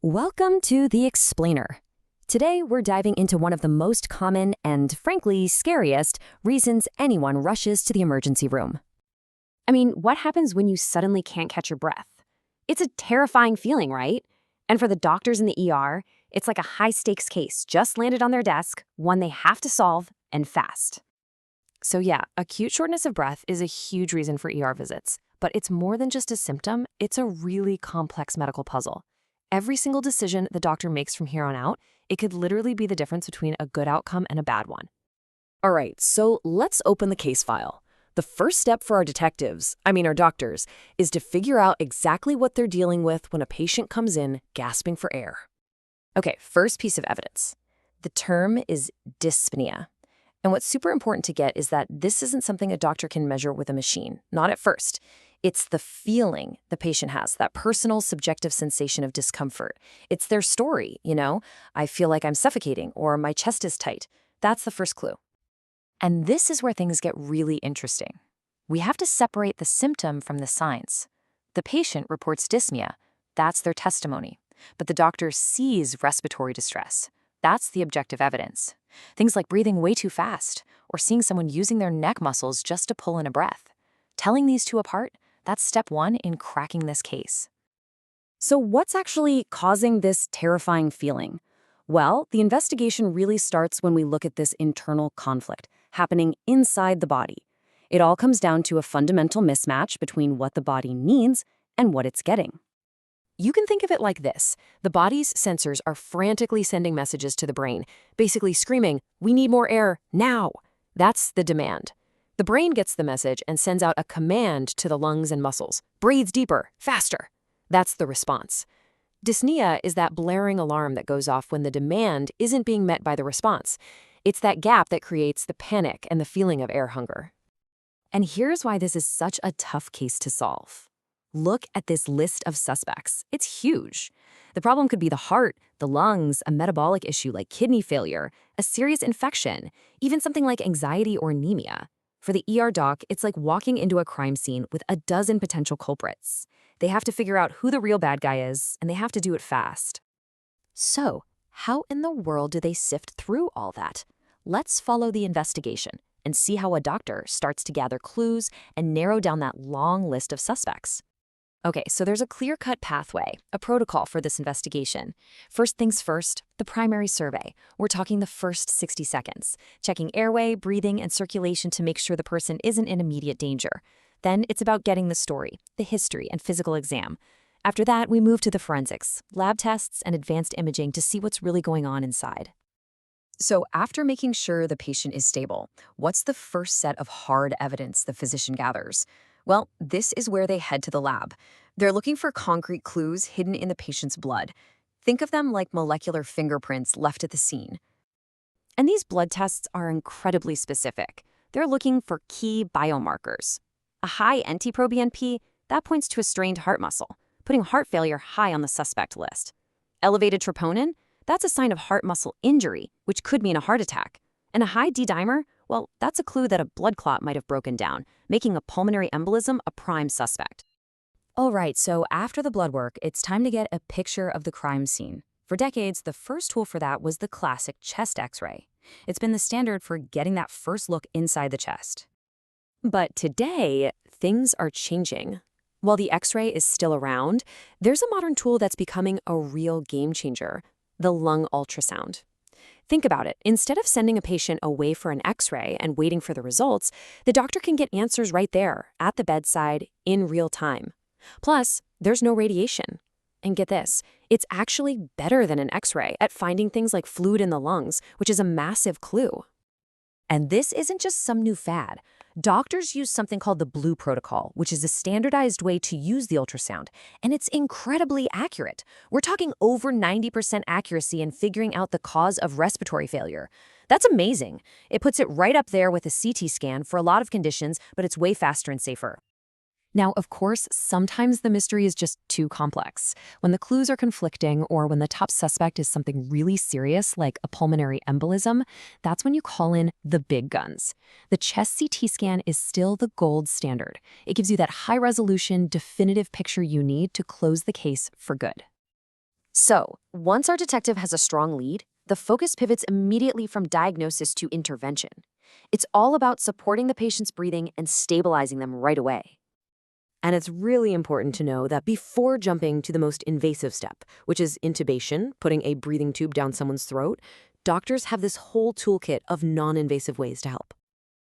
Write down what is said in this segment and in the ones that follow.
Welcome to The Explainer. Today, we're diving into one of the most common and, frankly, scariest reasons anyone rushes to the emergency room. I mean, what happens when you suddenly can't catch your breath? It's a terrifying feeling, right? And for the doctors in the ER, it's like a high-stakes case just landed on their desk, one they have to solve, and fast. So yeah, acute shortness of breath is a huge reason for ER visits. But it's more than just a symptom, it's a really complex medical puzzle. Every single decision the doctor makes from here on out, it could literally be the difference between a good outcome and a bad one. All right, so let's open the case file. The first step for our doctors, is to figure out exactly what they're dealing with when a patient comes in gasping for air. Okay, first piece of evidence. The term is dyspnea. And what's super important to get is that this isn't something a doctor can measure with a machine, not at first. It's the feeling the patient has, that personal subjective sensation of discomfort. It's their story, I feel like I'm suffocating or my chest is tight. That's the first clue. And this is where things get really interesting. We have to separate the symptom from the signs. The patient reports dyspnea. That's their testimony. But the doctor sees respiratory distress. That's the objective evidence. Things like breathing way too fast or seeing someone using their neck muscles just to pull in a breath. Telling these two apart, that's step one in cracking this case. So what's actually causing this terrifying feeling? Well, the investigation really starts when we look at this internal conflict happening inside the body. It all comes down to a fundamental mismatch between what the body needs and what it's getting. You can think of it like this. The body's sensors are frantically sending messages to the brain, basically screaming, "We need more air, now!" That's the demand. The brain gets the message and sends out a command to the lungs and muscles. Breathe deeper, faster. That's the response. Dyspnea is that blaring alarm that goes off when the demand isn't being met by the response. It's that gap that creates the panic and the feeling of air hunger. And here's why this is such a tough case to solve. Look at this list of suspects. It's huge. The problem could be the heart, the lungs, a metabolic issue like kidney failure, a serious infection, even something like anxiety or anemia. For the ER doc, it's like walking into a crime scene with a dozen potential culprits. They have to figure out who the real bad guy is, and they have to do it fast. So, how in the world do they sift through all that? Let's follow the investigation and see how a doctor starts to gather clues and narrow down that long list of suspects. Okay, so there's a clear-cut pathway, a protocol for this investigation. First things first, the primary survey. We're talking the first 60 seconds, checking airway, breathing, and circulation to make sure the person isn't in immediate danger. Then it's about getting the story, the history, and physical exam. After that, we move to the forensics, lab tests, and advanced imaging to see what's really going on inside. So after making sure the patient is stable, what's the first set of hard evidence the physician gathers? Well, this is where they head to the lab. They're looking for concrete clues hidden in the patient's blood. Think of them like molecular fingerprints left at the scene. And these blood tests are incredibly specific. They're looking for key biomarkers. A high NT-proBNP, that points to a strained heart muscle, putting heart failure high on the suspect list. Elevated troponin, that's a sign of heart muscle injury, which could mean a heart attack. And a high D-dimer, well, that's a clue that a blood clot might have broken down, making a pulmonary embolism a prime suspect. All right, so after the blood work, it's time to get a picture of the crime scene. For decades, the first tool for that was the classic chest X-ray. It's been the standard for getting that first look inside the chest. But today, things are changing. While the X-ray is still around, there's a modern tool that's becoming a real game changer, the lung ultrasound. Think about it. Instead of sending a patient away for an X-ray and waiting for the results, the doctor can get answers right there, at the bedside, in real time. Plus, there's no radiation. And get this, it's actually better than an X-ray at finding things like fluid in the lungs, which is a massive clue. And this isn't just some new fad. Doctors use something called the Blue Protocol, which is a standardized way to use the ultrasound, and it's incredibly accurate. We're talking over 90% accuracy in figuring out the cause of respiratory failure. That's amazing. It puts it right up there with a CT scan for a lot of conditions, but it's way faster and safer. Now, of course, sometimes the mystery is just too complex. When the clues are conflicting or when the top suspect is something really serious like a pulmonary embolism, that's when you call in the big guns. The chest CT scan is still the gold standard. It gives you that high-resolution, definitive picture you need to close the case for good. So, once our detective has a strong lead, the focus pivots immediately from diagnosis to intervention. It's all about supporting the patient's breathing and stabilizing them right away. And it's really important to know that before jumping to the most invasive step, which is intubation, putting a breathing tube down someone's throat, doctors have this whole toolkit of non-invasive ways to help.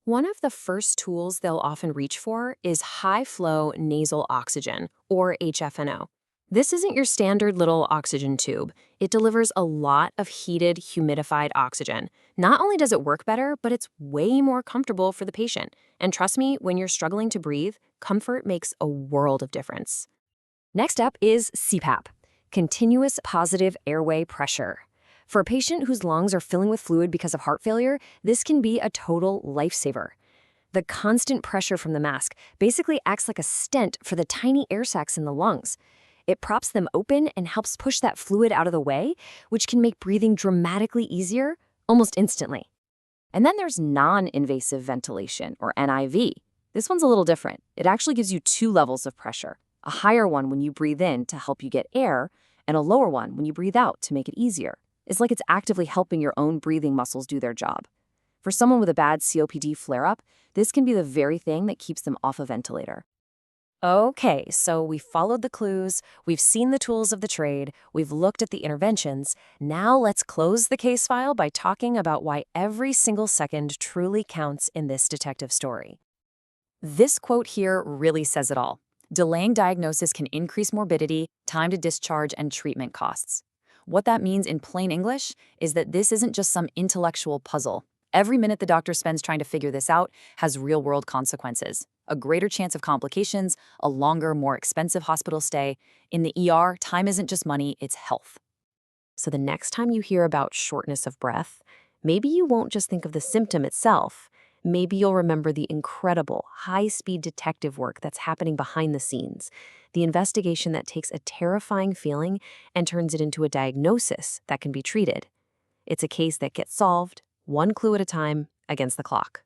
One of the first tools they'll often reach for is high-flow nasal oxygen, or HFNO. This isn't your standard little oxygen tube. It delivers a lot of heated, humidified oxygen. Not only does it work better, but it's way more comfortable for the patient. And trust me, when you're struggling to breathe, comfort makes a world of difference. Next up is CPAP, continuous positive airway pressure. For a patient whose lungs are filling with fluid because of heart failure, this can be a total lifesaver. The constant pressure from the mask basically acts like a stent for the tiny air sacs in the lungs. It props them open and helps push that fluid out of the way, which can make breathing dramatically easier almost instantly. And then there's non-invasive ventilation, or NIV. This one's a little different. It actually gives you two levels of pressure, a higher one when you breathe in to help you get air, and a lower one when you breathe out to make it easier. It's like it's actively helping your own breathing muscles do their job. For someone with a bad COPD flare-up, this can be the very thing that keeps them off a ventilator. Okay, so we've followed the clues, we've seen the tools of the trade, we've looked at the interventions. Now let's close the case file by talking about why every single second truly counts in this detective story. This quote here really says it all. Delaying diagnosis can increase morbidity, time to discharge, and treatment costs. What that means in plain English is that this isn't just some intellectual puzzle. Every minute the doctor spends trying to figure this out has real-world consequences. A greater chance of complications, a longer, more expensive hospital stay. In the ER, time isn't just money, it's health. So the next time you hear about shortness of breath, maybe you won't just think of the symptom itself. Maybe you'll remember the incredible, high-speed detective work that's happening behind the scenes, the investigation that takes a terrifying feeling and turns it into a diagnosis that can be treated. It's a case that gets solved, one clue at a time, against the clock.